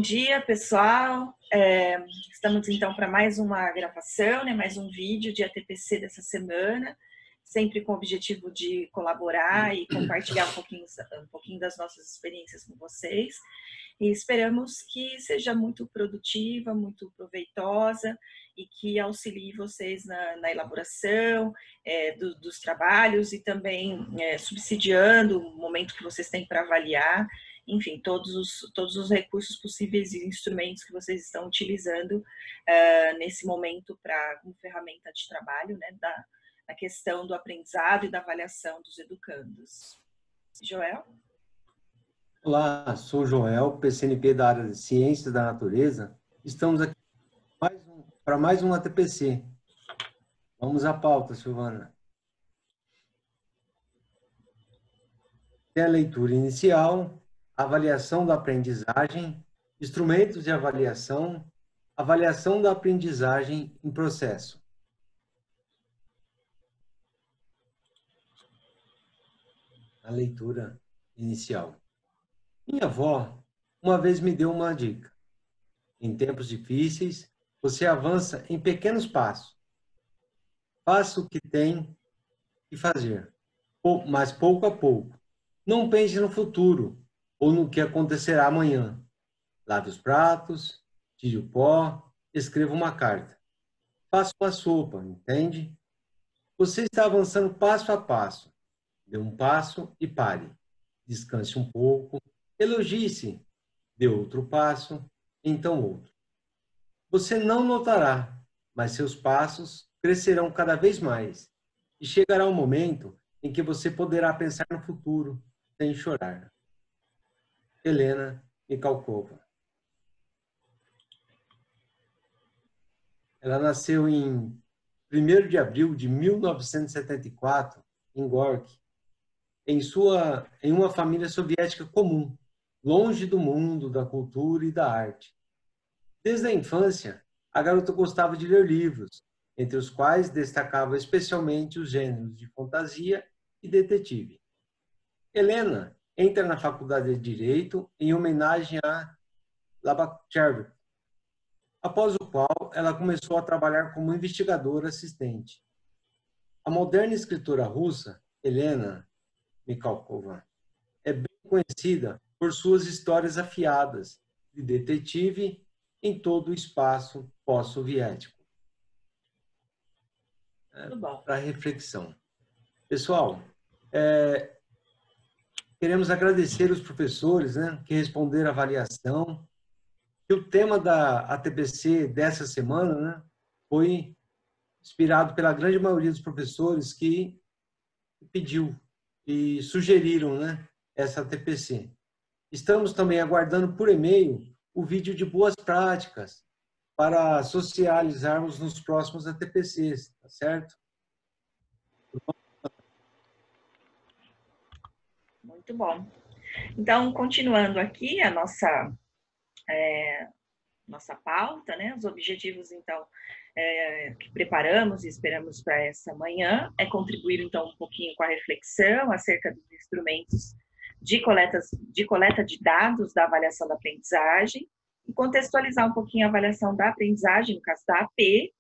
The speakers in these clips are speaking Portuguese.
dia, pessoal. Estamos então para mais uma gravação, né? Mais um vídeo de ATPC dessa semana, sempre com o objetivo de colaborar e compartilhar um pouquinho das nossas experiências com vocês. E esperamos que seja muito produtiva, muito proveitosa e que auxilie vocês na elaboração dos trabalhos e também subsidiando o momento que vocês têm para avaliar. Enfim, todos os recursos possíveis e instrumentos que vocês estão utilizando nesse momento como ferramenta de trabalho, né, da questão do aprendizado e da avaliação dos educandos. Joel? Olá, sou Joel, PCNP da área de Ciências da Natureza. Estamos aqui para mais um ATPC. Vamos à pauta, Silvana. Tem a leitura inicial, avaliação da aprendizagem, instrumentos de avaliação, avaliação da aprendizagem em processo. A leitura inicial. Minha avó uma vez me deu uma dica. Em tempos difíceis, você avança em pequenos passos. Faça o que tem que fazer, mas pouco a pouco. Não pense no futuro ou no que acontecerá amanhã. Lave os pratos, tire o pó, escreva uma carta. Faça uma sopa, entende? Você está avançando passo a passo. Dê um passo e pare. Descanse um pouco. Elogie-se. Dê outro passo, então outro. Você não notará, mas seus passos crescerão cada vez mais. E chegará um momento em que você poderá pensar no futuro sem chorar. Helena Mikhalkova. Ela nasceu em 1º de abril de 1974, em Gorky, em uma família soviética comum, longe do mundo, da cultura e da arte. Desde a infância, a garota gostava de ler livros, entre os quais destacava especialmente os gêneros de fantasia e detetive. Helena entra na Faculdade de Direito em homenagem a Lobatchevsky, após o qual ela começou a trabalhar como investigadora assistente. A moderna escritora russa, Helena Mikhalkova, é bem conhecida por suas histórias afiadas de detetive em todo o espaço pós-soviético. Para reflexão. Pessoal, queremos agradecer os professores, né, que responderam à avaliação. E o tema da ATPC dessa semana, né, foi inspirado pela grande maioria dos professores que pediu e sugeriram, né, essa ATPC. Estamos também aguardando por e-mail o vídeo de boas práticas para socializarmos nos próximos ATPCs, tá certo? Muito bom. Então, continuando aqui a nossa pauta, né? Os objetivos, então, que preparamos e esperamos para essa manhã é contribuir, então, um pouquinho com a reflexão acerca dos instrumentos de coleta de dados da avaliação da aprendizagem e contextualizar um pouquinho a avaliação da aprendizagem, no caso da AP,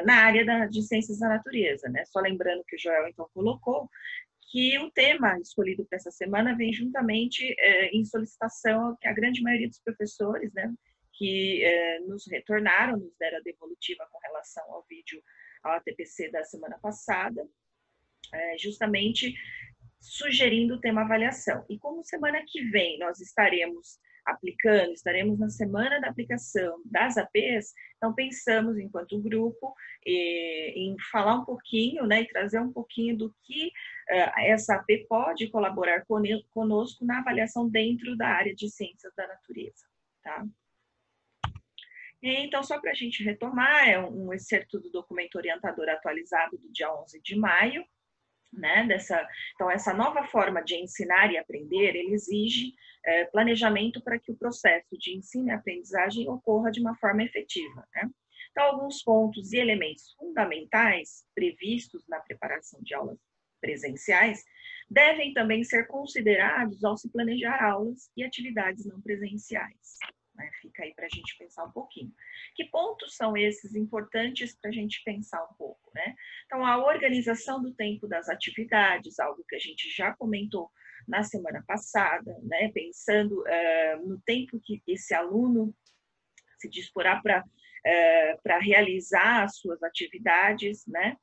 na área de ciências da natureza, né? Só lembrando que o Joel, então, colocou que o tema escolhido para essa semana vem juntamente em solicitação que a grande maioria dos professores, né, que nos retornaram, nos deram a devolutiva com relação ao vídeo, ao ATPC da semana passada, justamente sugerindo o tema avaliação. E como semana que vem nós estaremos na semana da aplicação das APs, então pensamos, enquanto grupo, em falar um pouquinho, né, e trazer um pouquinho do que essa AP pode colaborar conosco na avaliação dentro da área de ciências da natureza, tá? Então, só para a gente retomar, é um excerto do documento orientador atualizado do dia 11 de maio, né, então, essa nova forma de ensinar e aprender, ele exige planejamento para que o processo de ensino e aprendizagem ocorra de uma forma efetiva, né? Então, alguns pontos e elementos fundamentais previstos na preparação de aulas presenciais devem também ser considerados ao se planejar aulas e atividades não presenciais, né? dinâmica aí para a gente pensar um pouquinho. Que pontos são esses importantes para a gente pensar um pouco, né? Então, a organização do tempo das atividades, algo que a gente já comentou na semana passada, né? Pensando no tempo que esse aluno se disporá para realizar as suas atividades, né?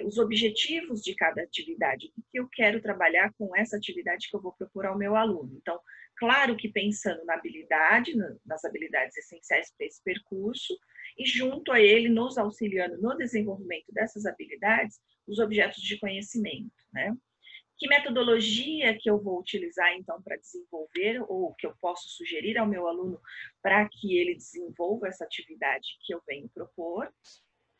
Os objetivos de cada atividade, o que eu quero trabalhar com essa atividade que eu vou propor ao meu aluno. Então, claro que pensando na habilidade, nas habilidades essenciais para esse percurso, e junto a ele, nos auxiliando no desenvolvimento dessas habilidades, os objetos de conhecimento, né? Que metodologia que eu vou utilizar, então, para desenvolver, ou que eu posso sugerir ao meu aluno para que ele desenvolva essa atividade que eu venho propor,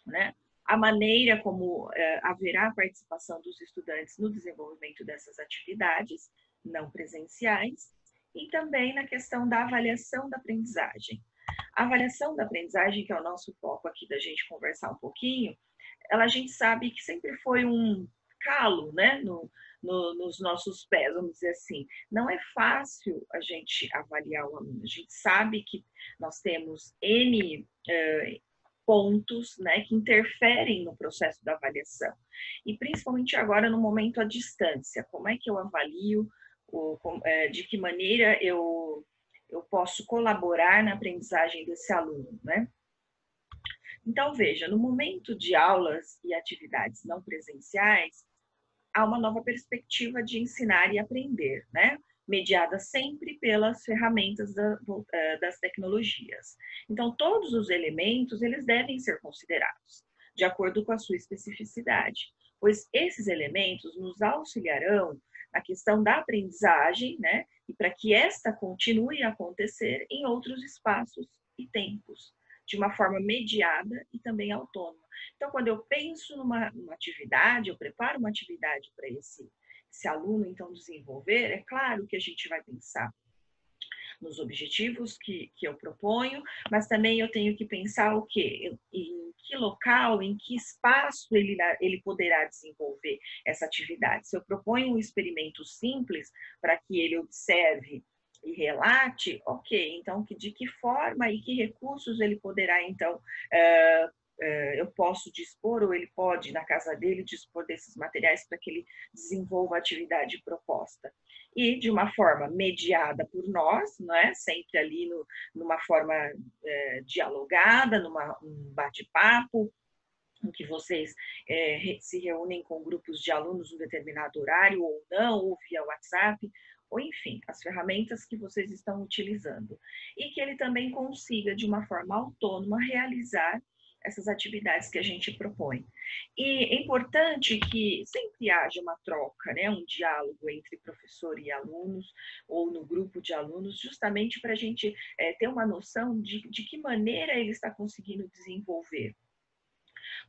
né? A maneira como haverá participação dos estudantes no desenvolvimento dessas atividades não presenciais, e também na questão da avaliação da aprendizagem. A avaliação da aprendizagem, que é o nosso foco aqui da gente conversar um pouquinho, a gente sabe que sempre foi um calo, né, nos nossos pés, vamos dizer assim. Não é fácil a gente avaliar o aluno. A gente sabe que nós temos N pontos, né, que interferem no processo da avaliação. E principalmente agora no momento à distância. Como é que eu avalio, de que maneira eu posso colaborar na aprendizagem desse aluno, né? Então, veja, no momento de aulas e atividades não presenciais, há uma nova perspectiva de ensinar e aprender, né? Mediada sempre pelas ferramentas das tecnologias. Então, todos os elementos, eles devem ser considerados, de acordo com a sua especificidade, pois esses elementos nos auxiliarão na questão da aprendizagem, né? E para que esta continue a acontecer em outros espaços e tempos, de uma forma mediada e também autônoma. Então, quando eu penso numa atividade, eu preparo uma atividade para esse aluno, então, desenvolver, é claro que a gente vai pensar nos objetivos que eu proponho, mas também eu tenho que pensar o quê? Em que local, em que espaço ele poderá desenvolver essa atividade. Se eu proponho um experimento simples para que ele observe e relate, ok, então de que forma e que recursos ele poderá, então, eu posso dispor, ou ele pode, na casa dele, dispor desses materiais para que ele desenvolva a atividade proposta. E de uma forma mediada por nós, não é? Sempre ali numa forma dialogada, num bate-papo, em que vocês se reúnem com grupos de alunos em um determinado horário ou não, ou via WhatsApp, ou enfim, as ferramentas que vocês estão utilizando. E que ele também consiga, de uma forma autônoma, realizar essas atividades que a gente propõe. E é importante que sempre haja uma troca, né, um diálogo entre professor e alunos, ou no grupo de alunos, justamente para a gente ter uma noção de que maneira ele está conseguindo desenvolver.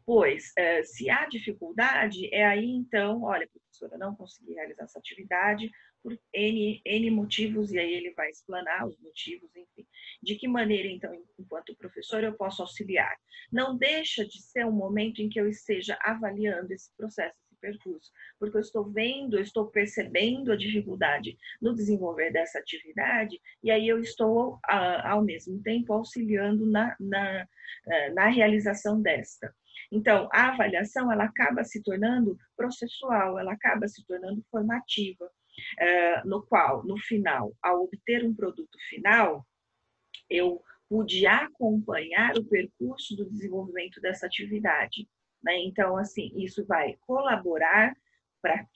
Pois, se há dificuldade, é aí então, olha, professora, não consegui realizar essa atividade por N motivos, e aí ele vai explanar os motivos, enfim. De que maneira, então, enquanto professor, eu posso auxiliar? Não deixa de ser um momento em que eu esteja avaliando esse processo, esse percurso, porque eu estou vendo, eu estou percebendo a dificuldade no desenvolver dessa atividade, e aí eu estou, ao mesmo tempo, auxiliando na realização desta. Então, a avaliação, ela acaba se tornando processual, ela acaba se tornando formativa, no qual, no final, ao obter um produto final, eu pude acompanhar o percurso do desenvolvimento dessa atividade, né? Então, assim, isso vai colaborar para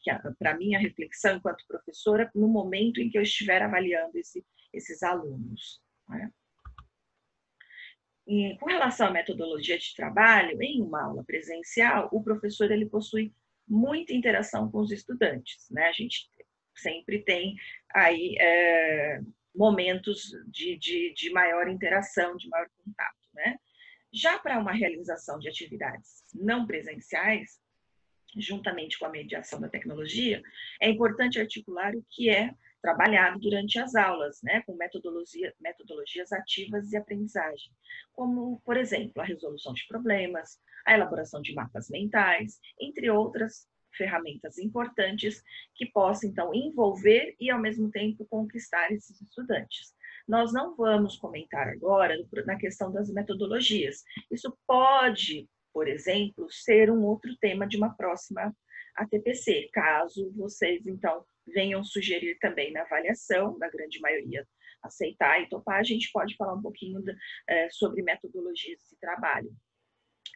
a minha reflexão enquanto professora no momento em que eu estiver avaliando esses alunos, né? Com relação à metodologia de trabalho, em uma aula presencial, o professor ele possui muita interação com os estudantes, né? A gente sempre tem aí momentos de maior interação, de maior contato, né? Já para uma realização de atividades não presenciais, juntamente com a mediação da tecnologia, é importante articular o que é trabalhado durante as aulas, né, com metodologias ativas de aprendizagem, como, por exemplo, a resolução de problemas, a elaboração de mapas mentais, entre outras ferramentas importantes que possam, então, envolver e, ao mesmo tempo, conquistar esses estudantes. nós não vamos comentar agora na questão das metodologias. Isso pode, por exemplo, ser um outro tema de uma próxima ATPC, caso vocês, então, venham sugerir também na avaliação, na grande maioria aceitar e topar, a gente pode falar um pouquinho sobre metodologias de trabalho.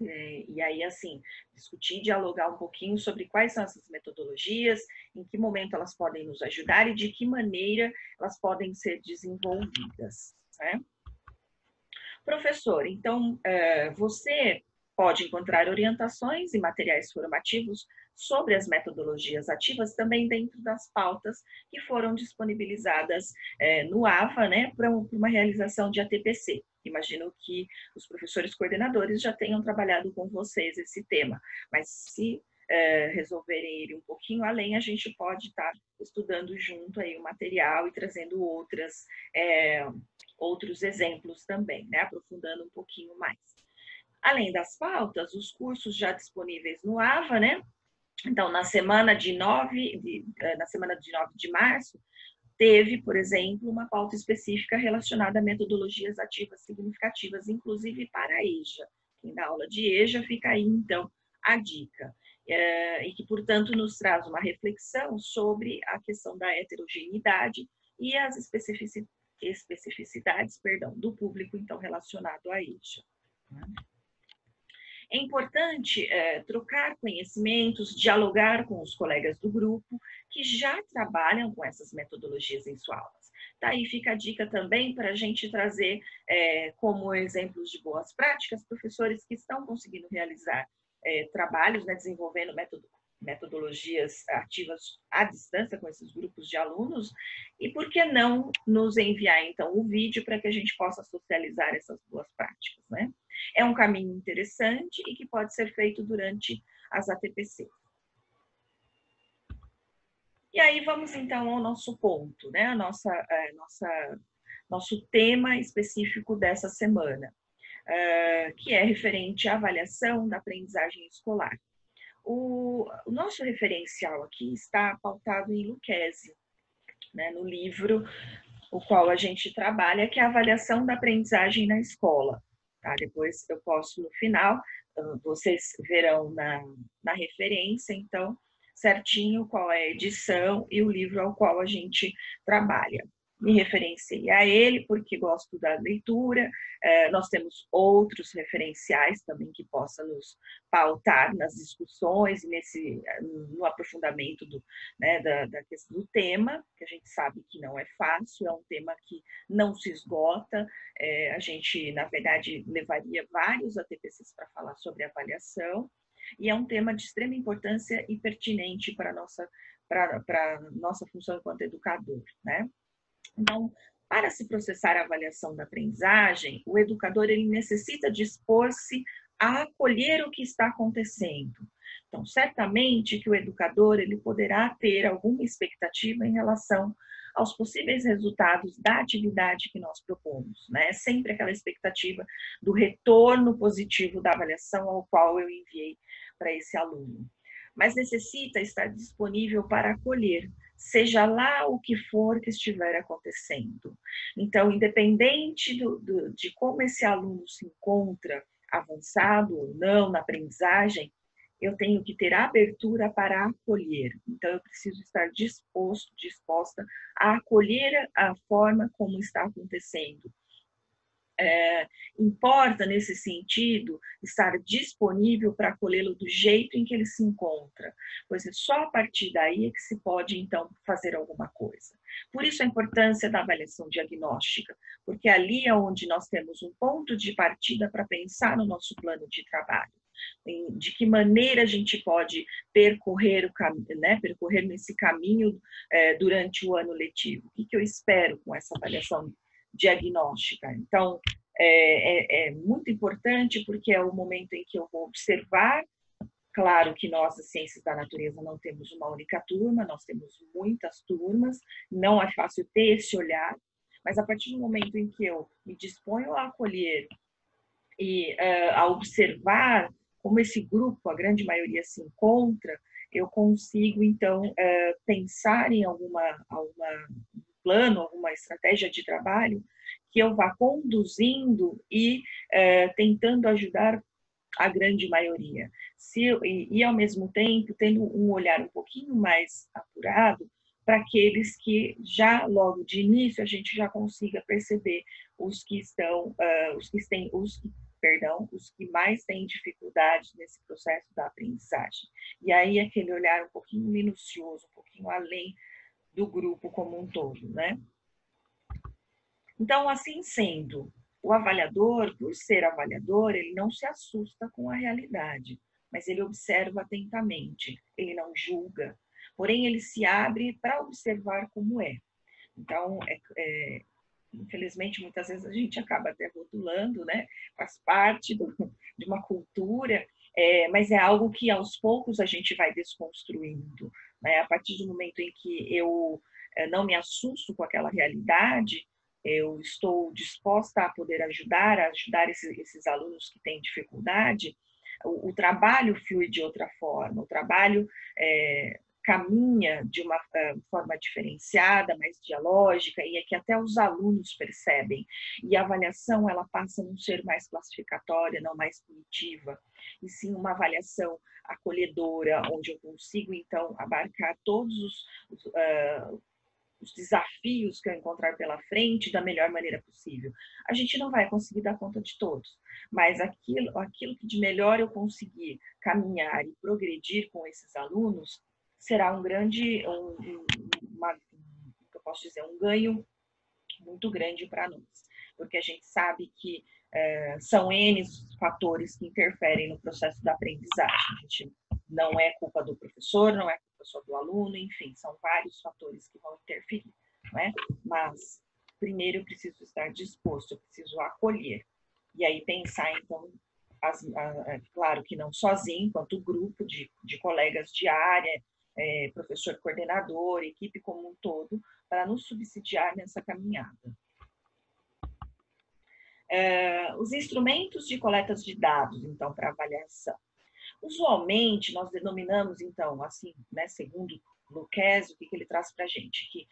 E aí, assim, discutir, dialogar um pouquinho sobre quais são essas metodologias, em que momento elas podem nos ajudar e de que maneira elas podem ser desenvolvidas, né? Professor, então, você pode encontrar orientações e materiais formativos sobre as metodologias ativas também dentro das pautas que foram disponibilizadas no AVA, né, para uma realização de ATPC. Imagino que os professores coordenadores já tenham trabalhado com vocês esse tema, mas se resolverem ir um pouquinho além, a gente pode estar estudando junto aí o material e trazendo outros exemplos também, né, aprofundando um pouquinho mais. Além das pautas, os cursos já disponíveis no AVA, né? Então, na semana de 9 de março, teve, por exemplo, uma pauta específica relacionada a metodologias ativas significativas, inclusive para a EJA. Quem dá aula de EJA, fica aí, então, a dica. E que, portanto, nos traz uma reflexão sobre a questão da heterogeneidade e as especificidades, do público, então, relacionado à EJA. É importante trocar conhecimentos, dialogar com os colegas do grupo que já trabalham com essas metodologias em sua aula. Daí fica a dica também para a gente trazer como exemplos de boas práticas professores que estão conseguindo realizar trabalhos, né, desenvolvendo metodologias ativas à distância com esses grupos de alunos, e por que não nos enviar, então, o vídeo para que a gente possa socializar essas boas práticas, né? É um caminho interessante e que pode ser feito durante as ATPC. E aí vamos, então, ao nosso ponto, né? Nosso tema específico dessa semana, que é referente à avaliação da aprendizagem escolar. O nosso referencial aqui está pautado em Lucchesi, né, no livro o qual a gente trabalha, que é a avaliação da aprendizagem na escola. Tá? Depois eu posto no final, vocês verão na referência, então, certinho qual é a edição e o livro ao qual a gente trabalha. Me referenciei a ele porque gosto da leitura, nós temos outros referenciais também que possam nos pautar nas discussões e no aprofundamento da questão do tema, que a gente sabe que não é fácil, é um tema que não se esgota, a gente, na verdade, levaria vários ATPCs para falar sobre avaliação, e é um tema de extrema importância e pertinente para a nossa função enquanto educador, né? Então, para se processar a avaliação da aprendizagem, o educador ele necessita dispor-se a acolher o que está acontecendo. Então, certamente que o educador ele poderá ter alguma expectativa em relação aos possíveis resultados da atividade que nós propomos, né? Sempre aquela expectativa do retorno positivo da avaliação ao qual eu enviei para esse aluno. Mas necessita estar disponível para acolher, seja lá o que for que estiver acontecendo. Então, independente de como esse aluno se encontra, avançado ou não na aprendizagem, eu tenho que ter abertura para acolher. Então, eu preciso estar disposta a acolher a forma como está acontecendo. Importa, nesse sentido, estar disponível para acolhê-lo do jeito em que ele se encontra, pois é só a partir daí que se pode, então, fazer alguma coisa. Por isso a importância da avaliação diagnóstica, porque ali é onde nós temos um ponto de partida para pensar no nosso plano de trabalho. De que maneira a gente pode percorrer nesse caminho durante o ano letivo. O que eu espero com essa avaliação diagnóstica? Então, é muito importante porque é o momento em que eu vou observar. Claro que nós, as ciências da natureza, não temos uma única turma, nós temos muitas turmas, não é fácil ter esse olhar, mas a partir do momento em que eu me disponho a acolher e a observar como esse grupo, a grande maioria, se encontra, eu consigo, então, pensar em algum plano, alguma estratégia de trabalho que eu vá conduzindo e tentando ajudar a grande maioria. E, ao mesmo tempo, tendo um olhar um pouquinho mais apurado para aqueles que já, logo de início, a gente já consiga perceber os que estão, os que mais têm dificuldades nesse processo da aprendizagem. E aí, aquele olhar um pouquinho minucioso, um pouquinho além do grupo como um todo, né? Então, assim sendo, o avaliador, por ser avaliador, ele não se assusta com a realidade, mas ele observa atentamente, ele não julga, porém ele se abre para observar como é. Então, infelizmente, muitas vezes a gente acaba até rotulando, né? Faz parte de uma cultura, mas é algo que aos poucos a gente vai desconstruindo, né? A partir do momento em que eu não me assusto com aquela realidade, eu estou disposta a poder ajudar esses alunos que têm dificuldade, o trabalho flui de outra forma, o trabalho caminha de uma forma diferenciada, mais dialógica, e é que até os alunos percebem. E a avaliação, ela passa a não ser mais classificatória, não mais punitiva, e sim uma avaliação acolhedora, onde eu consigo, então, abarcar todos os desafios que eu encontrar pela frente da melhor maneira possível. A gente não vai conseguir dar conta de todos, mas aquilo que de melhor eu conseguir caminhar e progredir com esses alunos será um ganho muito grande para nós, porque a gente sabe que são N fatores que interferem no processo da aprendizagem. A gente não é culpa do professor, não é culpa só do aluno, enfim, são vários fatores que vão interferir, não é? Mas, primeiro, eu preciso estar disposto, eu preciso acolher. E aí pensar, então, claro que não sozinho, quanto grupo de colegas de área, professor coordenador, equipe como um todo, para nos subsidiar nessa caminhada. Os instrumentos de coleta de dados, então, para avaliação. Usualmente, nós denominamos, então, assim, né, segundo Lucchesi, o que ele traz para a gente? Que,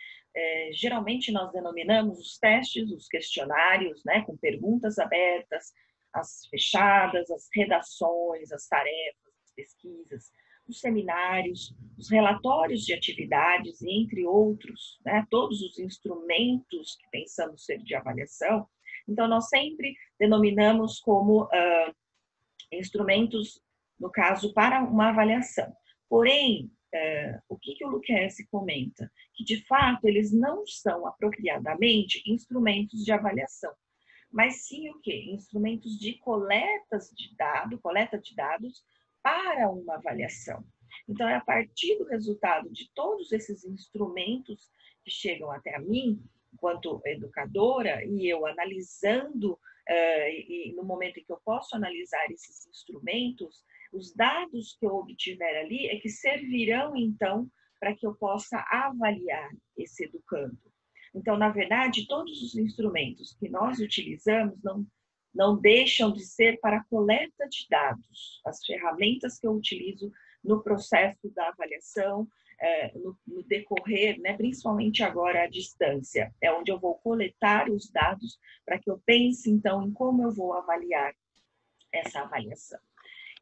geralmente, nós denominamos os testes, os questionários, né, com perguntas abertas, as fechadas, as redações, as tarefas, as pesquisas, os seminários, os relatórios de atividades, entre outros, né, todos os instrumentos que pensamos ser de avaliação. Então, nós sempre denominamos como instrumentos, no caso, para uma avaliação. Porém, o que o Lucchesi comenta? Que, de fato, eles não são apropriadamente instrumentos de avaliação, mas sim o quê? Instrumentos de coleta de dados para uma avaliação. Então, é a partir do resultado de todos esses instrumentos que chegam até a mim, enquanto educadora, e eu analisando, e no momento em que eu posso analisar esses instrumentos, os dados que eu obtiver ali é que servirão, então, para que eu possa avaliar esse educando. Então, na verdade, todos os instrumentos que nós utilizamos não deixam de ser para a coleta de dados. As ferramentas que eu utilizo no processo da avaliação, no decorrer, né, principalmente agora à distância, é onde eu vou coletar os dados para que eu pense, então, em como eu vou avaliar essa avaliação.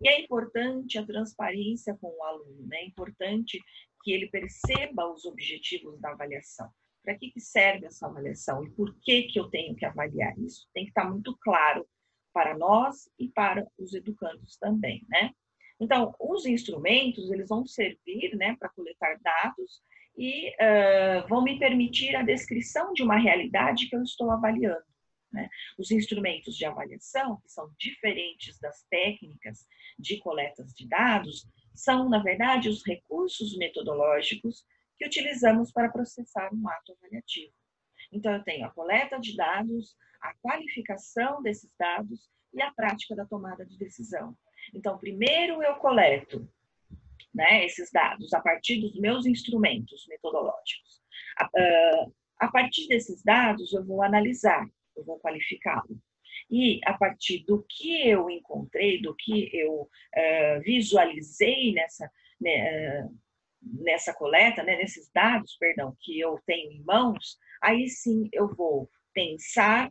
E é importante a transparência com o aluno, né? É importante que ele perceba os objetivos da avaliação. Para que serve essa avaliação e por que eu tenho que avaliar isso? Tem que estar muito claro para nós e para os educandos também, né? Então, os instrumentos, eles vão servir, né, para coletar dados e vão me permitir a descrição de uma realidade que eu estou avaliando, né? Os instrumentos de avaliação, que são diferentes das técnicas de coletas de dados, são, na verdade, os recursos metodológicos que utilizamos para processar um ato avaliativo. Então, eu tenho a coleta de dados, a qualificação desses dados e a prática da tomada de decisão. Então, primeiro eu coleto, né, esses dados a partir dos meus instrumentos metodológicos. A partir desses dados, eu vou analisar, eu vou qualificá-lo. E a partir do que eu encontrei, do que eu visualizei nessa coleta, né, nesses dados, perdão, que eu tenho em mãos, aí sim eu vou pensar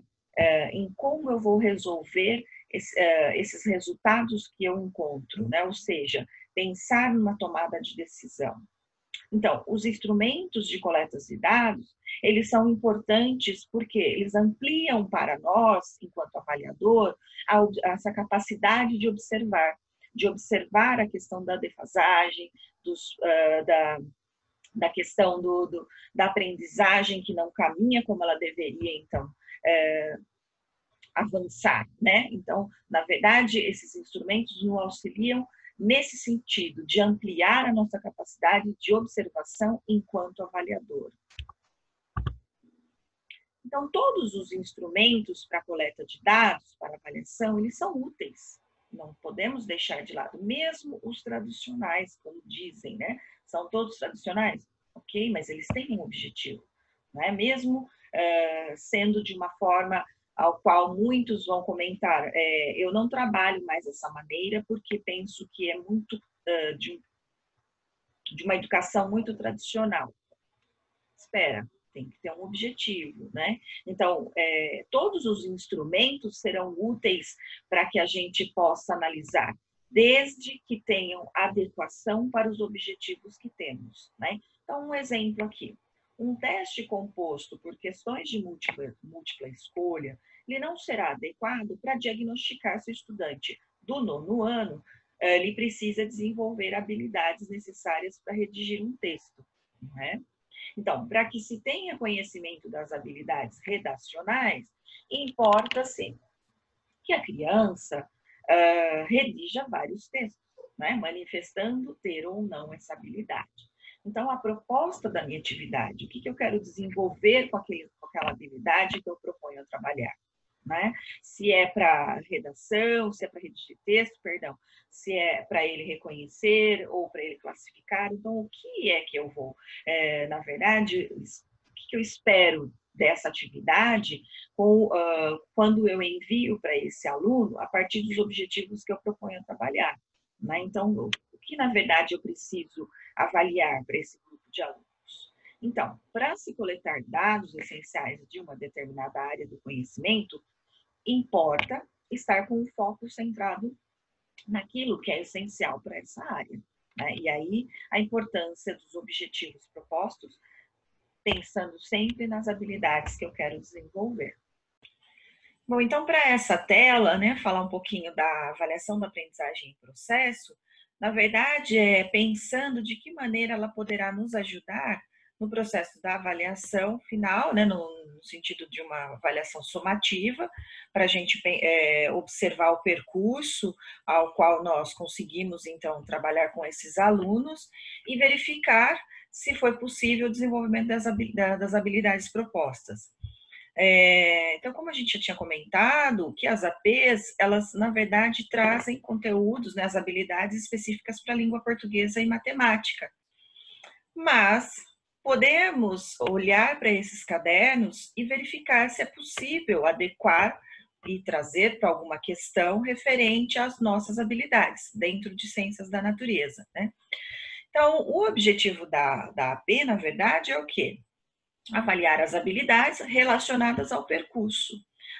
em como eu vou resolver esses resultados que eu encontro, né? Ou seja, pensar numa tomada de decisão. Então, os instrumentos de coleta de dados, eles são importantes porque eles ampliam para nós, enquanto avaliador, essa capacidade de observar a questão da defasagem, da questão da aprendizagem que não caminha como ela deveria, então, avançar, né? Então, na verdade, esses instrumentos nos auxiliam nesse sentido, de ampliar a nossa capacidade de observação enquanto avaliador. Então, todos os instrumentos para coleta de dados, para avaliação, eles são úteis. Não podemos deixar de lado, mesmo os tradicionais, como dizem, né? São todos tradicionais? Ok, mas eles têm um objetivo, né? Mesmo sendo de uma forma ao qual muitos vão comentar, eu não trabalho mais dessa maneira porque penso que é muito de uma educação muito tradicional. Espera, tem que ter um objetivo, né? Então, todos os instrumentos serão úteis para que a gente possa analisar, desde que tenham adequação para os objetivos que temos, né? Então, um exemplo aqui. Um teste composto por questões de múltipla escolha, ele não será adequado para diagnosticar se o estudante do 9º ano ele precisa desenvolver habilidades necessárias para redigir um texto, não é? Então, para que se tenha conhecimento das habilidades redacionais, importa-se que a criança redija vários textos, né? Manifestando ter ou não essa habilidade. Então, a proposta da minha atividade, o que eu quero desenvolver com aquela habilidade que eu proponho a trabalhar, né? Se é para redação, se é para redigir texto, perdão, se é para ele reconhecer ou para ele classificar. Então, o que é que eu vou, na verdade, o que eu espero dessa atividade quando eu envio para esse aluno a partir dos objetivos que eu proponho a trabalhar, né? Então, o que, na verdade, eu preciso avaliar para esse grupo de alunos? Então, para se coletar dados essenciais de uma determinada área do conhecimento, importa estar com o foco centrado naquilo que é essencial para essa área, né? E aí, a importância dos objetivos propostos, pensando sempre nas habilidades que eu quero desenvolver. Bom, então, para essa tela, né, falar um pouquinho da avaliação da aprendizagem em processo, na verdade, pensando de que maneira ela poderá nos ajudar no processo da avaliação final, né, no sentido de uma avaliação somativa, para a gente observar o percurso ao qual nós conseguimos, então, trabalhar com esses alunos e verificar se foi possível o desenvolvimento das habilidades propostas. Então, como a gente já tinha comentado, que as APs, elas, na verdade, trazem conteúdos, né, as habilidades específicas para a língua portuguesa e matemática. Mas podemos olhar para esses cadernos e verificar se é possível adequar e trazer para alguma questão referente às nossas habilidades dentro de ciências da natureza, né? Então, o objetivo da AP, na verdade, é o quê? Avaliar as habilidades relacionadas ao percurso,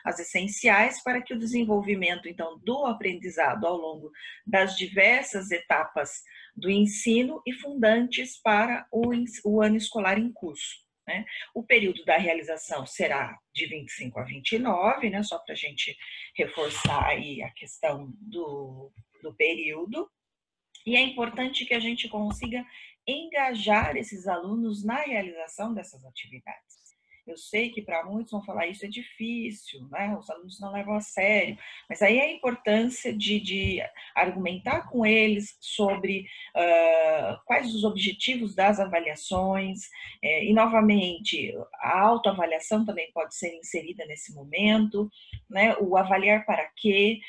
as essenciais para que o desenvolvimento, então, do aprendizado ao longo das diversas etapas do ensino e fundantes para o ano escolar em curso, né? O período da realização será de 25 a 29, né? Só para a gente reforçar aí a questão do período. E é importante que a gente consiga engajar esses alunos na realização dessas atividades. Eu sei que para muitos vão falar isso é difícil, né? Os alunos não levam a sério, mas aí a importância de argumentar com eles sobre quais os objetivos das avaliações, e novamente a autoavaliação também pode ser inserida nesse momento, né? O avaliar para quê,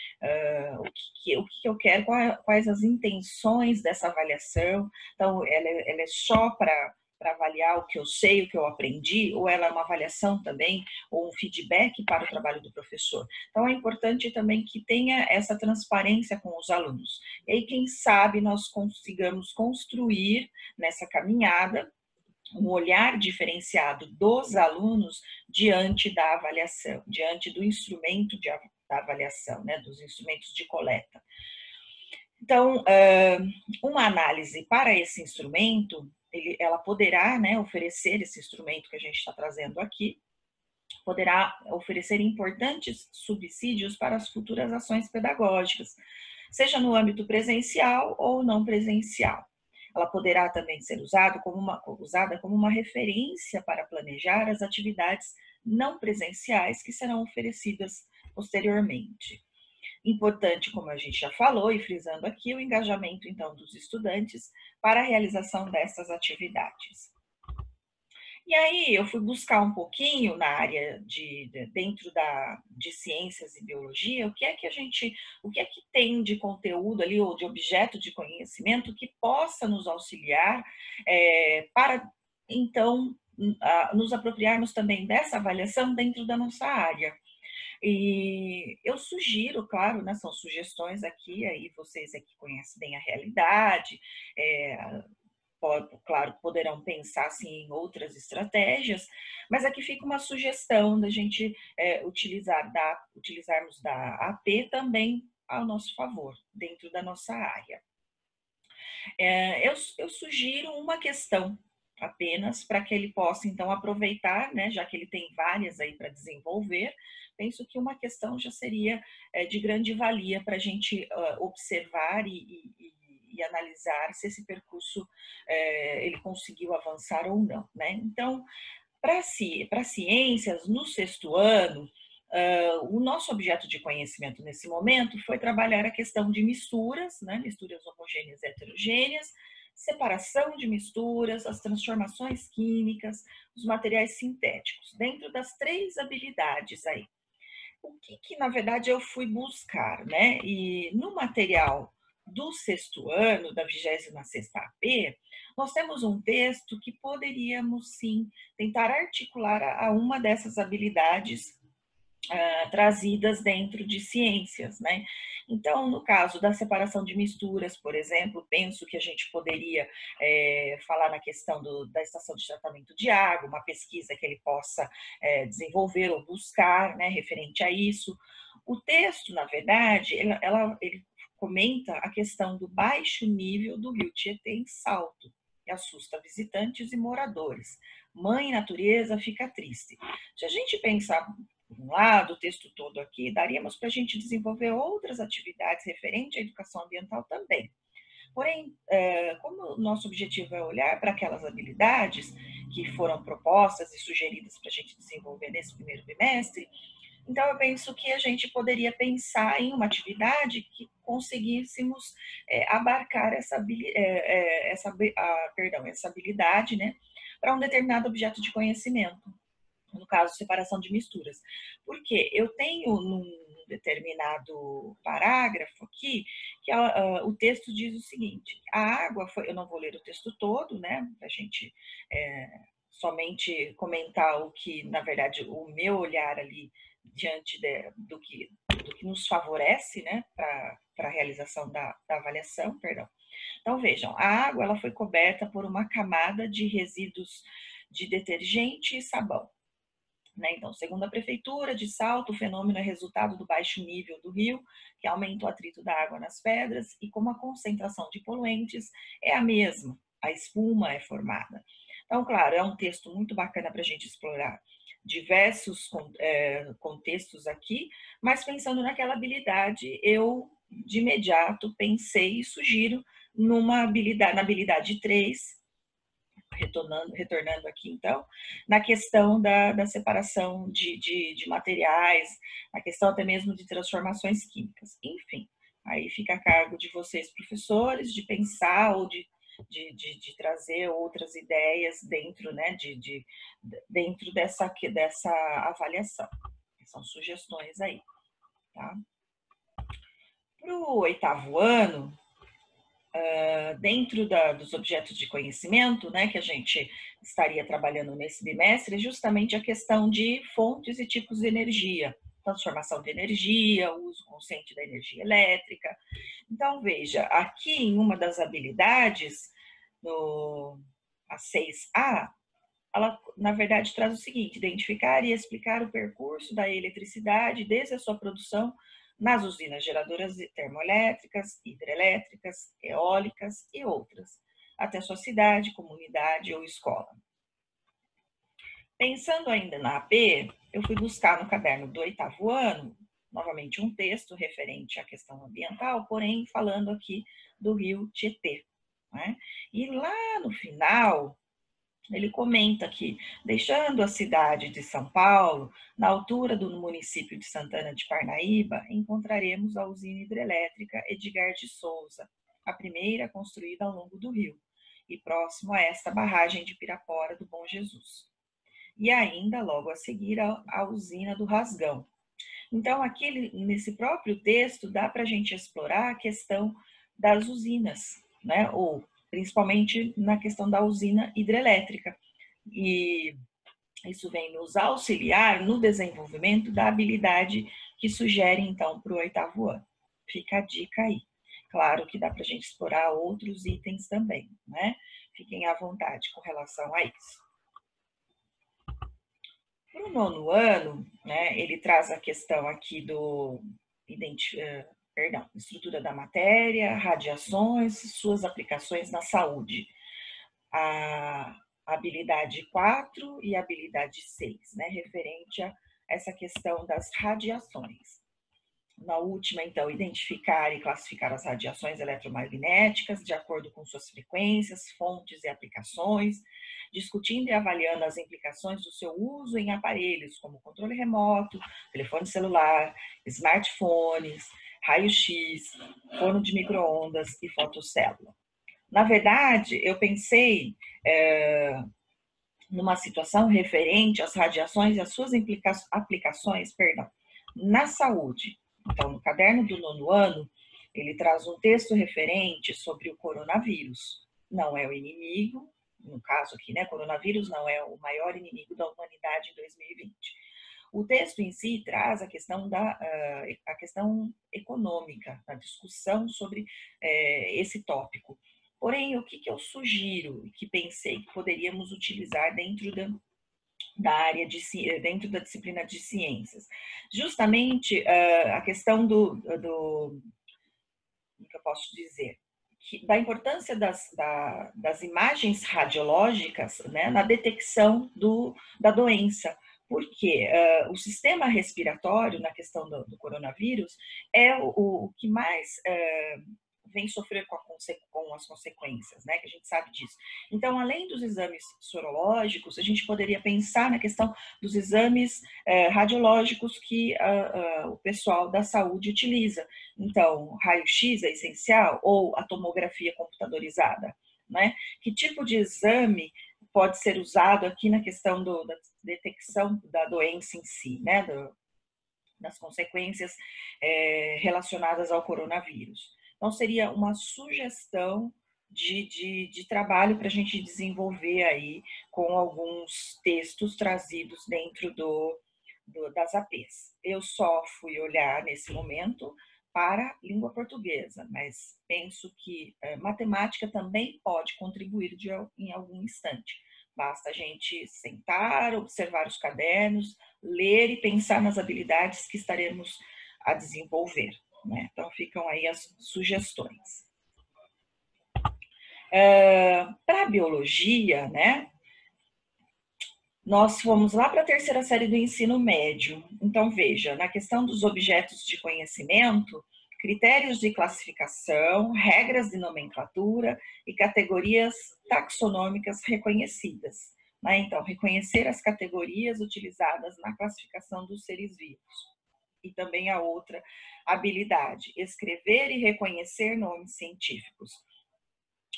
o que eu quero, quais as intenções dessa avaliação. Então, ela é só para avaliar o que eu sei, o que eu aprendi, ou ela é uma avaliação também, ou um feedback para o trabalho do professor. Então, é importante também que tenha essa transparência com os alunos. E aí, quem sabe, nós consigamos construir nessa caminhada um olhar diferenciado dos alunos diante da avaliação, diante do instrumento da avaliação, né, dos instrumentos de coleta. Então, uma análise para esse instrumento, ela poderá, né, oferecer esse instrumento que a gente está trazendo aqui, poderá oferecer importantes subsídios para as futuras ações pedagógicas, seja no âmbito presencial ou não presencial. Ela poderá também ser usada como uma referência para planejar as atividades não presenciais que serão oferecidas posteriormente. Importante, como a gente já falou, e frisando aqui, o engajamento, então, dos estudantes para a realização dessas atividades. E aí eu fui buscar um pouquinho na área dentro de ciências e biologia, o que é que tem de conteúdo ali, ou de objeto de conhecimento que possa nos auxiliar para, então, nos apropriarmos também dessa avaliação dentro da nossa área. E eu sugiro, claro, né, são sugestões aqui, aí vocês aqui conhecem bem a realidade, claro, poderão pensar assim, em outras estratégias, mas aqui fica uma sugestão da gente utilizarmos da AP também ao nosso favor, dentro da nossa área. Eu sugiro uma questão apenas para que ele possa, então, aproveitar, né, já que ele tem várias aí para desenvolver, penso que uma questão já seria de grande valia para a gente observar e analisar se esse percurso ele conseguiu avançar ou não, né? Então, para ciências, no 6º ano, o nosso objeto de conhecimento nesse momento foi trabalhar a questão de misturas, né? Misturas homogêneas e heterogêneas, separação de misturas, as transformações químicas, os materiais sintéticos, dentro das 3 habilidades aí. O que na verdade eu fui buscar, né? E no material do 6º ano, da 26ª AP, nós temos um texto que poderíamos sim tentar articular a uma dessas habilidades trazidas dentro de ciências, né? Então, no caso da separação de misturas, por exemplo, penso que a gente poderia falar na questão da estação de tratamento de água, uma pesquisa que ele possa desenvolver ou buscar, né, referente a isso. O texto, na verdade, ele comenta a questão do baixo nível do rio Tietê em Salto, que assusta visitantes e moradores. Mãe natureza fica triste. Se a gente pensar por um lado, o texto todo aqui, daríamos para a gente desenvolver outras atividades referentes à educação ambiental também. Porém, como o nosso objetivo é olhar para aquelas habilidades que foram propostas e sugeridas para a gente desenvolver nesse primeiro bimestre, então eu penso que a gente poderia pensar em uma atividade que conseguíssemos abarcar essa habilidade, né, para um determinado objeto de conhecimento. No caso, separação de misturas. Porque eu tenho num determinado parágrafo aqui, que o texto diz o seguinte: a água foi, eu não vou ler o texto todo, né, para a gente somente comentar o que, na verdade, o meu olhar ali diante do que nos favorece, né, para a realização da avaliação, perdão. Então, vejam, a água ela foi coberta por uma camada de resíduos de detergente e sabão. Né? Então, segundo a Prefeitura de Salto, o fenômeno é resultado do baixo nível do rio, que aumenta o atrito da água nas pedras, e como a concentração de poluentes é a mesma, a espuma é formada. Então, claro, é um texto muito bacana para a gente explorar diversos contextos aqui, mas pensando naquela habilidade, eu de imediato pensei e sugiro na habilidade 3, retornando aqui, então, na questão da separação de materiais, na questão até mesmo de transformações químicas. Enfim, aí fica a cargo de vocês, professores, de pensar ou de trazer outras ideias dentro, né, dentro dessa avaliação. São sugestões aí, tá? Para o 8º ano, dentro dos objetos de conhecimento, né, que a gente estaria trabalhando nesse bimestre, é justamente a questão de fontes e tipos de energia, transformação de energia, uso consciente da energia elétrica. Então, veja, aqui em uma das habilidades, a 6A, ela, na verdade, traz o seguinte: identificar e explicar o percurso da eletricidade desde a sua produção nas usinas geradoras termoelétricas, hidrelétricas, eólicas e outras, até sua cidade, comunidade ou escola. Pensando ainda na AP, eu fui buscar no caderno do 8º ano, novamente um texto referente à questão ambiental, porém falando aqui do rio Tietê, né? E lá no final, ele comenta que, deixando a cidade de São Paulo, na altura do município de Santana de Parnaíba, encontraremos a usina hidrelétrica Edgar de Souza, a primeira construída ao longo do rio, e próximo a esta barragem de Pirapora do Bom Jesus. E ainda, logo a seguir, a usina do Rasgão. Então, aqui nesse próprio texto, dá para a gente explorar a questão das usinas, né? Ou principalmente na questão da usina hidrelétrica. E isso vem nos auxiliar no desenvolvimento da habilidade que sugere, então, para o 8º ano. Fica a dica aí. Claro que dá para a gente explorar outros itens também, né? Fiquem à vontade com relação a isso. Para o 9º ano, né, ele traz a questão aqui do estrutura da matéria, radiações, suas aplicações na saúde. A habilidade 4 e a habilidade 6, né, referente a essa questão das radiações. Na última, então, identificar e classificar as radiações eletromagnéticas de acordo com suas frequências, fontes e aplicações, discutindo e avaliando as implicações do seu uso em aparelhos como controle remoto, telefone celular, smartphones, raio-x, forno de micro-ondas e fotocélula. Na verdade, eu pensei numa situação referente às radiações e às suas aplicações, na saúde. Então, no caderno do 9º ano, ele traz um texto referente sobre o coronavírus. Não é o inimigo, no caso aqui, né? Coronavírus não é o maior inimigo da humanidade em 2020. O texto em si traz a questão a questão econômica, a discussão sobre esse tópico. Porém, o que eu sugiro, que pensei que poderíamos utilizar dentro da área dentro da disciplina de ciências? Justamente a questão como que eu posso dizer? Da importância das imagens radiológicas, né, na detecção da doença. Porque o sistema respiratório, na questão do coronavírus, é o que mais vem sofrer com as consequências, né? Que a gente sabe disso. Então, além dos exames sorológicos, a gente poderia pensar na questão dos exames radiológicos que o pessoal da saúde utiliza. Então, raio-x é essencial ou a tomografia computadorizada, né? Que tipo de exame pode ser usado aqui na questão da detecção da doença em si, né? Das consequências relacionadas ao coronavírus. Então, seria uma sugestão de trabalho para a gente desenvolver aí com alguns textos trazidos dentro das APs. Eu só fui olhar nesse momento para língua portuguesa, mas penso que matemática também pode contribuir em algum instante. Basta a gente sentar, observar os cadernos, ler e pensar nas habilidades que estaremos a desenvolver, né? Então, ficam aí as sugestões. Para a biologia, né? Nós fomos lá para a 3ª série do ensino médio. Então, veja, na questão dos objetos de conhecimento, critérios de classificação, regras de nomenclatura e categorias taxonômicas reconhecidas. Né? Então, reconhecer as categorias utilizadas na classificação dos seres vivos. E também a outra habilidade, escrever e reconhecer nomes científicos.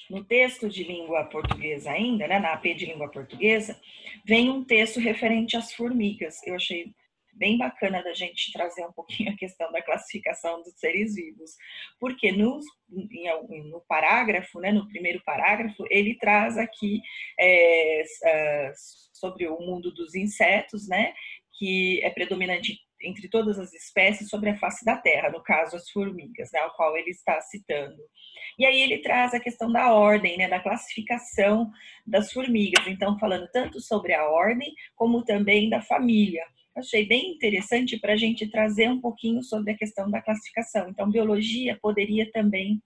No texto de língua portuguesa ainda, né, na AP de língua portuguesa, vem um texto referente às formigas. Eu achei bem bacana da gente trazer um pouquinho a questão da classificação dos seres vivos, porque no parágrafo, né, no primeiro parágrafo, ele traz aqui sobre o mundo dos insetos, né, que é predominante entre todas as espécies sobre a face da Terra, no caso as formigas, né, ao qual ele está citando. E aí ele traz a questão da ordem, né, da classificação das formigas, então falando tanto sobre a ordem como também da família. Achei bem interessante para a gente trazer um pouquinho sobre a questão da classificação. Então, biologia poderia também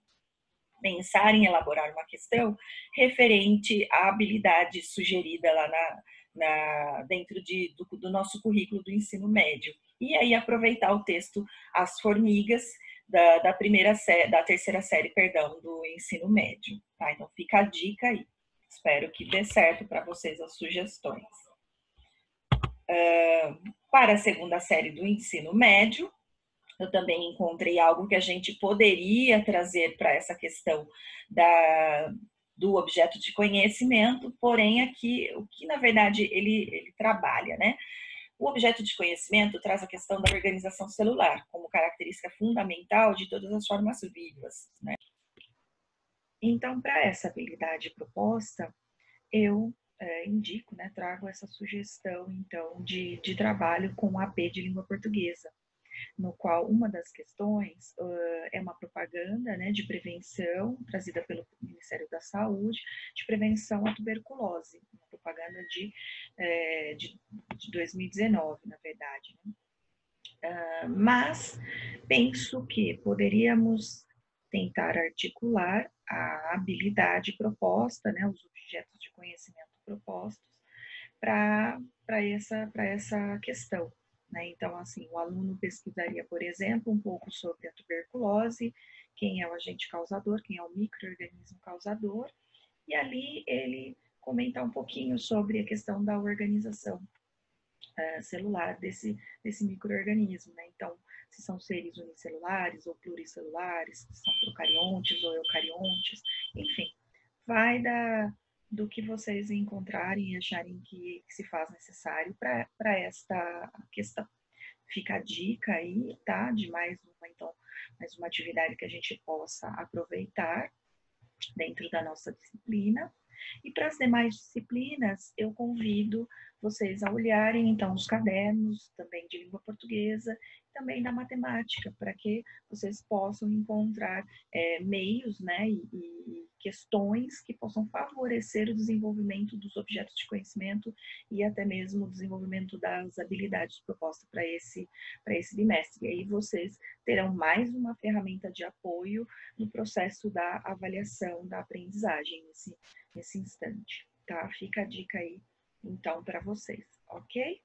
pensar em elaborar uma questão referente à habilidade sugerida lá dentro do nosso currículo do ensino médio. E aí aproveitar o texto As Formigas, da terceira série, perdão, do ensino médio. Tá? Então fica a dica aí. Espero que dê certo para vocês as sugestões. Para a segunda série do ensino médio, eu também encontrei algo que a gente poderia trazer para essa questão do objeto de conhecimento, porém aqui, o que na verdade ele trabalha, né? O objeto de conhecimento traz a questão da organização celular como característica fundamental de todas as formas vivas, né? Então, para essa habilidade proposta, eu indico, né, trago essa sugestão, então, de trabalho com AP de língua portuguesa, no qual uma das questões é uma propaganda, né, de prevenção, trazida pelo Ministério da Saúde, de prevenção à tuberculose, uma propaganda de 2019, na verdade. Né? Mas penso que poderíamos tentar articular a habilidade proposta, né, os objetos de conhecimento propostos, para essa questão. Né? Então, assim, o aluno pesquisaria, por exemplo, um pouco sobre a tuberculose, quem é o agente causador, quem é o micro-organismo causador, e ali ele comentar um pouquinho sobre a questão da organização celular desse micro-organismo. Né? Então, se são seres unicelulares ou pluricelulares, se são procariontes ou eucariontes, enfim, vai do que vocês encontrarem e acharem que se faz necessário para esta questão. Fica a dica aí, tá? De mais uma atividade que a gente possa aproveitar dentro da nossa disciplina. E para as demais disciplinas, eu convido vocês a olharem, então, os cadernos também de língua portuguesa, também da matemática, para que vocês possam encontrar meios, né, e questões que possam favorecer o desenvolvimento dos objetos de conhecimento e até mesmo o desenvolvimento das habilidades propostas para esse bimestre. E aí vocês terão mais uma ferramenta de apoio no processo da avaliação da aprendizagem nesse instante, tá? Fica a dica aí, então, para vocês, ok?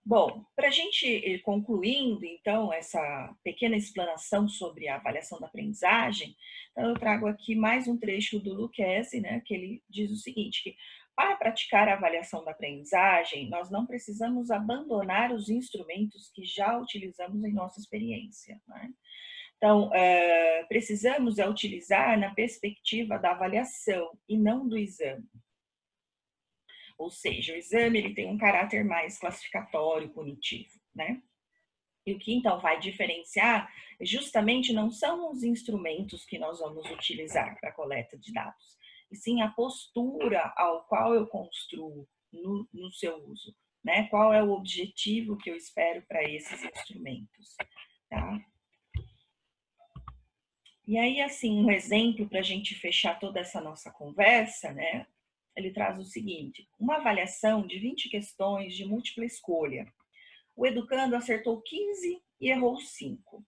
Bom, para a gente ir concluindo, então, essa pequena explanação sobre a avaliação da aprendizagem, então eu trago aqui mais um trecho do Lucchesi, né, que ele diz o seguinte, que para praticar a avaliação da aprendizagem, nós não precisamos abandonar os instrumentos que já utilizamos em nossa experiência, né? Então, precisamos utilizar na perspectiva da avaliação e não do exame. Ou seja, o exame ele tem um caráter mais classificatório, punitivo, né? E o que então vai diferenciar justamente não são os instrumentos que nós vamos utilizar para a coleta de dados, e sim a postura ao qual eu construo no seu uso, né? Qual é o objetivo que eu espero para esses instrumentos, tá? E aí, assim, um exemplo para a gente fechar toda essa nossa conversa, né? Ele traz o seguinte, uma avaliação de 20 questões de múltipla escolha. O educando acertou 15 e errou 5.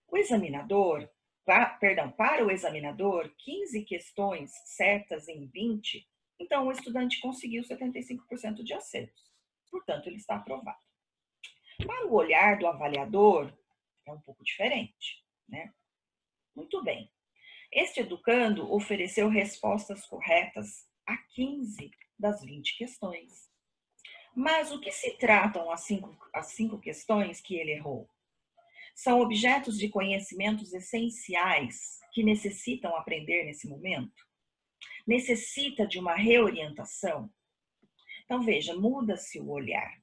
O examinador, para o examinador, 15 questões certas em 20, então o estudante conseguiu 75% de acertos. Portanto, ele está aprovado. Para o olhar do avaliador, é um pouco diferente, né? Muito bem. Este educando ofereceu respostas corretas a 15 das 20 questões. Mas o que se tratam as cinco questões que ele errou? São objetos de conhecimentos essenciais que necessitam aprender nesse momento? Necessita de uma reorientação? Então, veja, muda-se o olhar.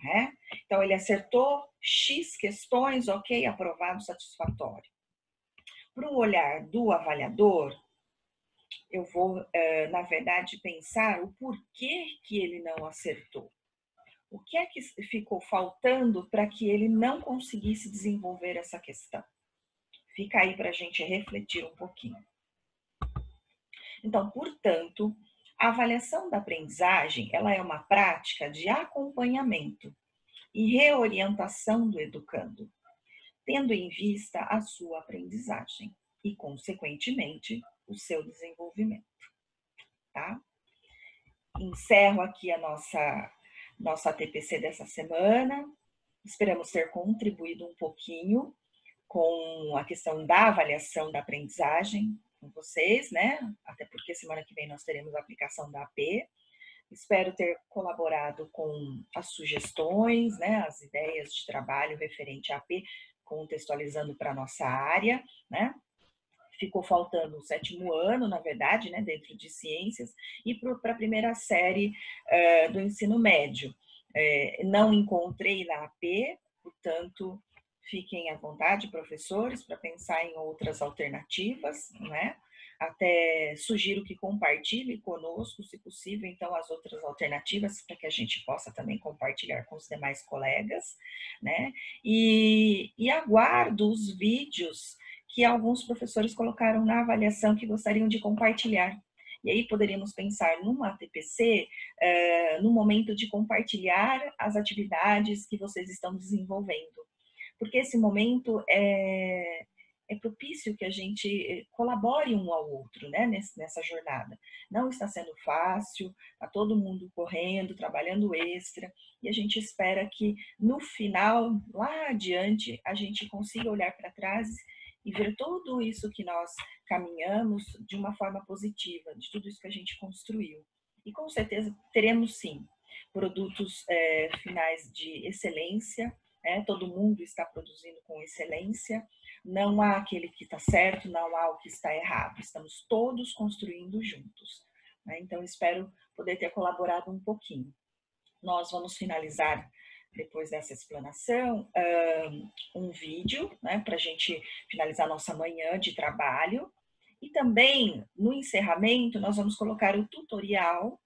Né? Então, ele acertou X questões, ok, aprovado, satisfatório. Para o olhar do avaliador, eu vou, na verdade, pensar o porquê que ele não acertou. O que é que ficou faltando para que ele não conseguisse desenvolver essa questão? Fica aí para a gente refletir um pouquinho. Então, portanto, a avaliação da aprendizagem, ela é uma prática de acompanhamento e reorientação do educando, tendo em vista a sua aprendizagem e, consequentemente, o seu desenvolvimento, tá? Encerro aqui a nossa TPC dessa semana. Esperamos ter contribuído um pouquinho com a questão da avaliação da aprendizagem com vocês, né? Até porque semana que vem nós teremos a aplicação da AP. Espero ter colaborado com as sugestões, né? As ideias de trabalho referente à AP, contextualizando para a nossa área, né? Ficou faltando o 7º ano, na verdade, né, dentro de ciências, e para a primeira série do ensino médio. Não encontrei na AP, portanto, fiquem à vontade, professores, para pensar em outras alternativas, né? Até sugiro que compartilhe conosco, se possível, então, as outras alternativas, para que a gente possa também compartilhar com os demais colegas, né? E aguardo os vídeos que alguns professores colocaram na avaliação que gostariam de compartilhar. E aí poderíamos pensar numa TPC, no momento de compartilhar as atividades que vocês estão desenvolvendo. Porque esse momento é propício que a gente colabore um ao outro, né, nessa jornada. Não está sendo fácil, está todo mundo correndo, trabalhando extra, e a gente espera que no final, lá adiante, a gente consiga olhar para trás e ver tudo isso que nós caminhamos de uma forma positiva, de tudo isso que a gente construiu. E com certeza teremos sim produtos finais de excelência, todo mundo está produzindo com excelência, não há aquele que está certo, não há o que está errado, estamos todos construindo juntos, né? Então espero poder ter colaborado um pouquinho. Nós vamos finalizar, depois dessa explanação, um vídeo, né, para a gente finalizar nossa manhã de trabalho. E também, no encerramento, nós vamos colocar o tutorial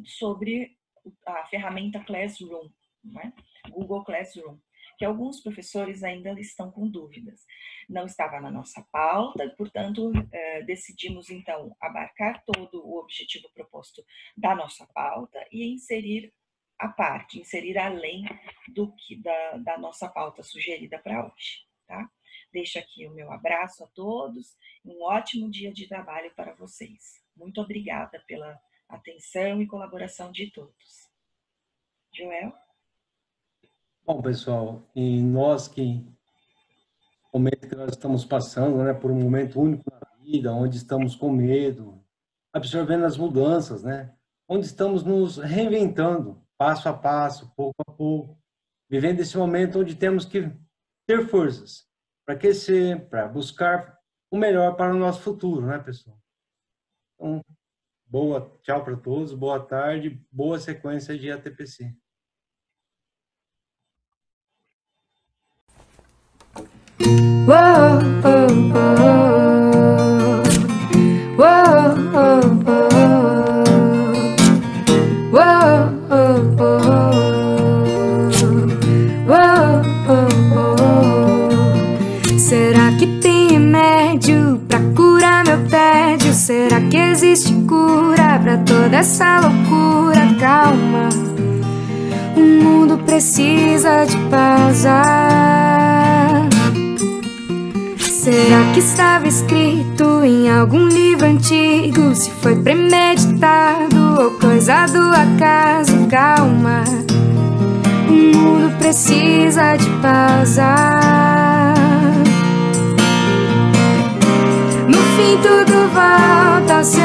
sobre a ferramenta Classroom, né, Google Classroom, que alguns professores ainda estão com dúvidas. Não estava na nossa pauta, portanto, decidimos, então, abarcar todo o objetivo proposto da nossa pauta e inserir a parte, inserir além da nossa pauta sugerida para hoje, tá? Deixo aqui o meu abraço a todos, um ótimo dia de trabalho para vocês. Muito obrigada pela atenção e colaboração de todos. Joel? Bom, pessoal, e nós que, o momento que nós estamos passando, né, por um momento único na vida, onde estamos com medo, absorvendo as mudanças, né, onde estamos nos reinventando, passo a passo, pouco a pouco, vivendo esse momento onde temos que ter forças para aquecer, para buscar o melhor para o nosso futuro, né, pessoal? Então, tchau para todos, boa tarde, boa sequência de ATPC. Whoa, oh, oh. Whoa, oh, oh. Whoa, oh, oh. Whoa, oh, oh. Será que tem remédio pra curar meu tédio? Será que existe cura pra toda essa loucura? Calma, o mundo precisa de pausar. Será que estava escrito em algum livro antigo? Se foi premeditado ou coisa do acaso? Calma, o mundo precisa de pausar. No fim tudo volta ao seu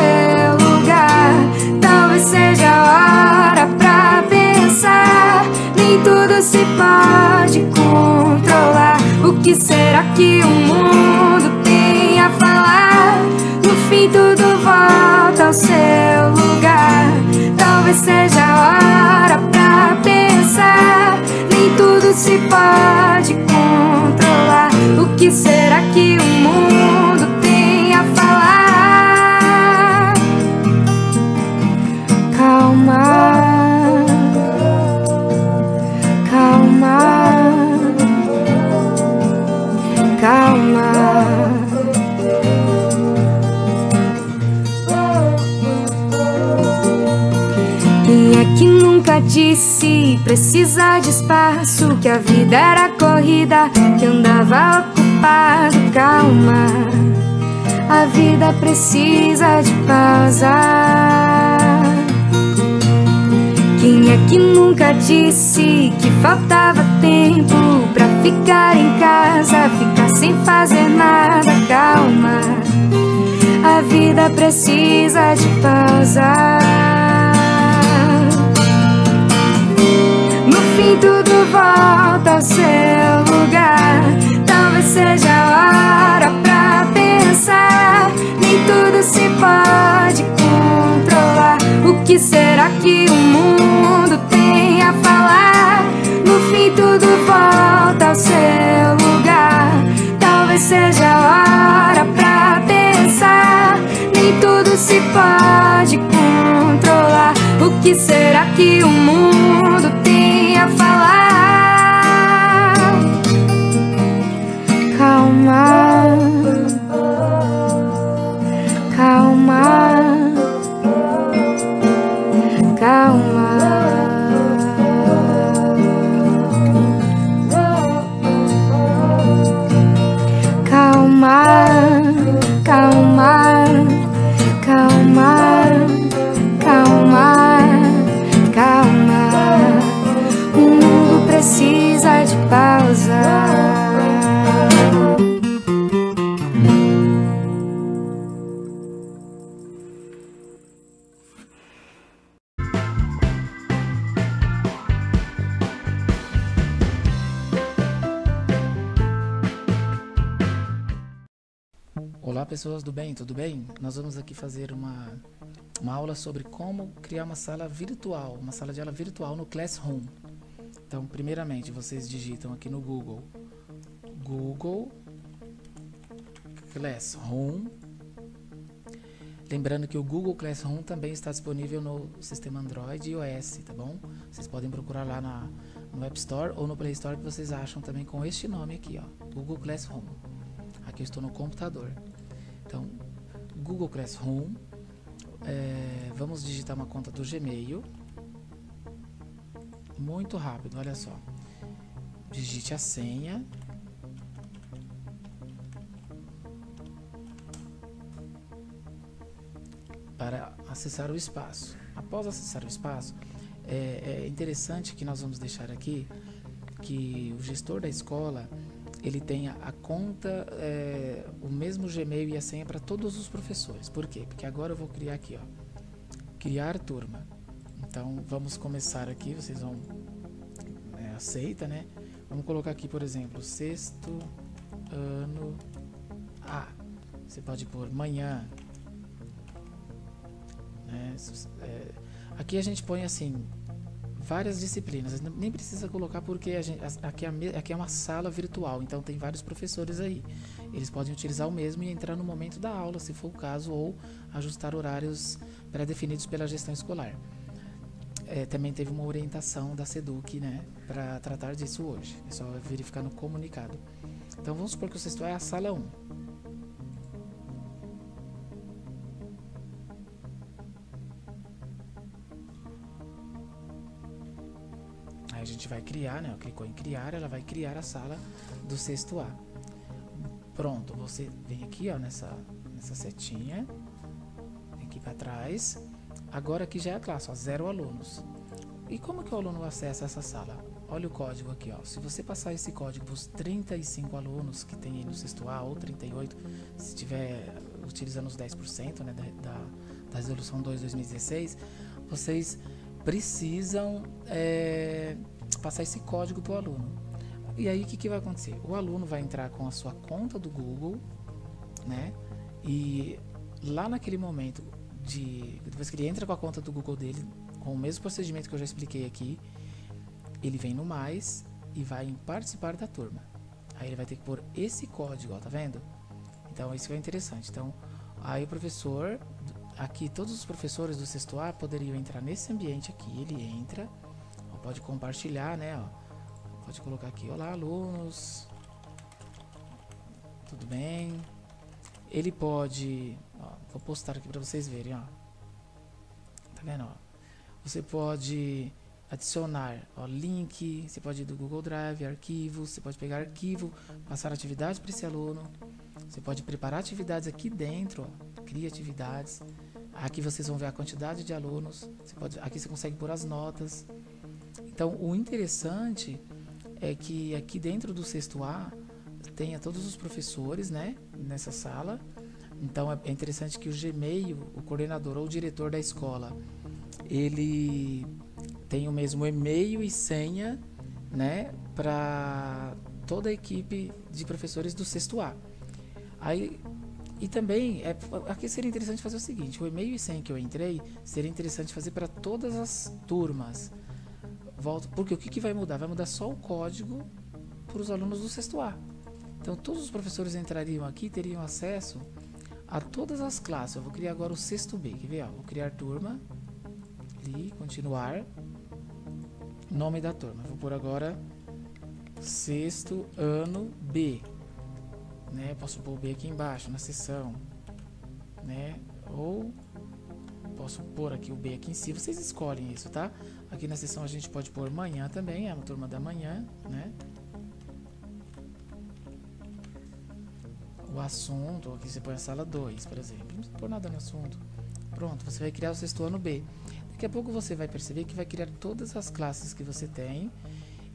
lugar. Talvez seja a hora pra pensar. Nem tudo se pode controlar. O que será que o mundo tem a falar? No fim tudo volta ao seu lugar. Talvez seja a hora pra pensar. Nem tudo se pode controlar. O que será que o mundo tem a falar? calma. Quem é que nunca disse precisa de espaço, que a vida era corrida, que andava ocupado? Calma, a vida precisa de pausa. Quem é que nunca disse que faltava tempo pra ficar em casa, ficar sem fazer nada? Calma, a vida precisa de pausa. No fim tudo volta ao seu lugar. Talvez seja a hora pra pensar. Nem tudo se pode controlar. O que será que o mundo tem a falar? No fim tudo volta ao seu lugar. Talvez seja a hora pra pensar. Nem tudo se pode controlar. O que será que o mundo tem a falar? Calma, calma, calma. Calma, calma, calma, calma, calma. O mundo precisa de pausa. Olá pessoas do bem, tudo bem? Nós vamos aqui fazer uma aula sobre como criar uma sala virtual, uma sala de aula virtual no Classroom. Então, primeiramente, vocês digitam aqui no Google Classroom. Lembrando que o Google Classroom também está disponível no sistema Android e iOS, tá bom? Vocês podem procurar lá no App Store ou no Play Store, que vocês acham também com este nome aqui, ó, Google Classroom. Aqui eu estou no computador. Então, Google Classroom, vamos digitar uma conta do Gmail. Muito rápido, olha só. Digite a senha. Para acessar o espaço. Após acessar o espaço, é interessante que nós vamos deixar aqui que o gestor da escola ele tenha a conta, o mesmo Gmail e a senha para todos os professores. Por quê? Porque agora eu vou criar aqui, ó, criar turma. Então vamos começar aqui, vocês vão aceita, né? Vamos colocar aqui, por exemplo, sexto ano A. Você pode pôr manhã, né? Aqui a gente põe assim várias disciplinas, nem precisa colocar porque aqui é uma sala virtual, então tem vários professores aí. Eles podem utilizar o mesmo e entrar no momento da aula, se for o caso, ou ajustar horários pré-definidos pela gestão escolar. Também teve uma orientação da SEDUC, né, para tratar disso hoje. É só verificar no comunicado. Então vamos supor que o sexto é a sala 1. Aí a gente vai criar, né? Clicou em criar, ela vai criar a sala do sexto A. Pronto, você vem aqui, ó, nessa setinha, vem aqui para trás. Agora aqui já é a classe, ó, 0 alunos. E como que o aluno acessa essa sala? Olha o código aqui, ó. Se você passar esse código para os 35 alunos que tem aí no sexto A, ou 38, se estiver utilizando os 10%, né, da resolução 2/2016, vocês precisam passar esse código para o aluno. E aí o que vai acontecer? O aluno vai entrar com a sua conta do Google, né? E lá naquele momento, depois que ele entra com a conta do Google dele, com o mesmo procedimento que eu já expliquei aqui, ele vem no mais e vai em participar da turma. Aí ele vai ter que pôr esse código, ó, tá vendo? Então isso é interessante. Então aí o professor, aqui todos os professores do sexto A poderiam entrar nesse ambiente aqui. Ele entra, ó, pode compartilhar, né? Ó, pode colocar aqui, olá alunos, tudo bem? Ele pode, ó, vou postar aqui para vocês verem, ó. Tá vendo, ó? Você pode adicionar, ó, link, você pode ir do Google Drive, arquivo, você pode pegar arquivo, passar atividade para esse aluno. Você pode preparar atividades aqui dentro, ó, cria atividades. Aqui vocês vão ver a quantidade de alunos. Aqui você consegue pôr as notas. Então, o interessante é que aqui dentro do sexto A tenha todos os professores, né, nessa sala. Então, é interessante que o Gmail, o coordenador ou o diretor da escola, ele tem o mesmo e-mail e senha, né, para toda a equipe de professores do sexto A. Aí, e também, aqui seria interessante fazer o seguinte, o e-mail e senha que eu entrei, seria interessante fazer para todas as turmas. Porque o que vai mudar? Vai mudar só o código para os alunos do sexto A. Então, todos os professores entrariam aqui, teriam acesso a todas as classes. Eu vou criar agora o sexto B, quer ver? Ó, vou criar turma, ali, continuar, nome da turma. Vou pôr agora sexto ano B, né? Posso pôr o B aqui embaixo, na seção, né? Ou posso pôr aqui o B aqui em cima, vocês escolhem isso, tá? Aqui na seção a gente pode pôr manhã também, é uma turma da manhã, né? O assunto, aqui você põe a sala 2, por exemplo. Não precisa pôr nada no assunto. Pronto, você vai criar o sexto ano B. Daqui a pouco você vai perceber que vai criar todas as classes que você tem.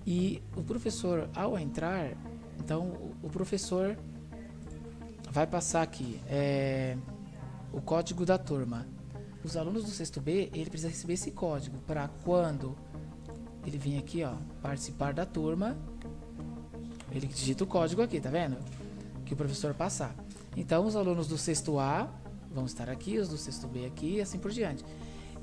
E o professor, ao entrar, então o professor vai passar aqui o código da turma. Os alunos do sexto B, ele precisa receber esse código para quando ele vir aqui, ó, participar da turma, ele digita o código aqui, tá vendo? Que o professor passar. Então, os alunos do sexto A vão estar aqui, os do sexto B aqui e assim por diante.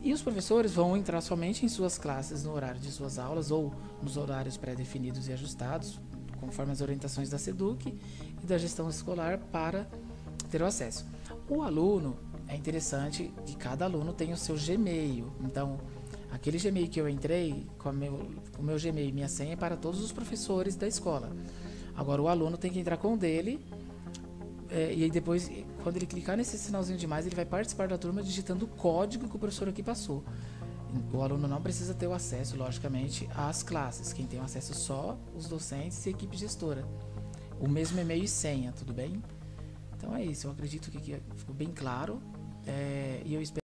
E os professores vão entrar somente em suas classes no horário de suas aulas ou nos horários pré-definidos e ajustados, conforme as orientações da SEDUC e da gestão escolar para ter o acesso. O aluno, é interessante que cada aluno tenha o seu Gmail. Então, aquele Gmail que eu entrei, com o meu Gmail e minha senha é para todos os professores da escola. Agora, o aluno tem que entrar com o dele, e aí depois, quando ele clicar nesse sinalzinho de mais, ele vai participar da turma digitando o código que o professor aqui passou. O aluno não precisa ter o acesso, logicamente, às classes. Quem tem o acesso só os docentes e a equipe gestora. O mesmo e-mail e senha, tudo bem? Então é isso, eu acredito que aqui ficou bem claro. E eu espero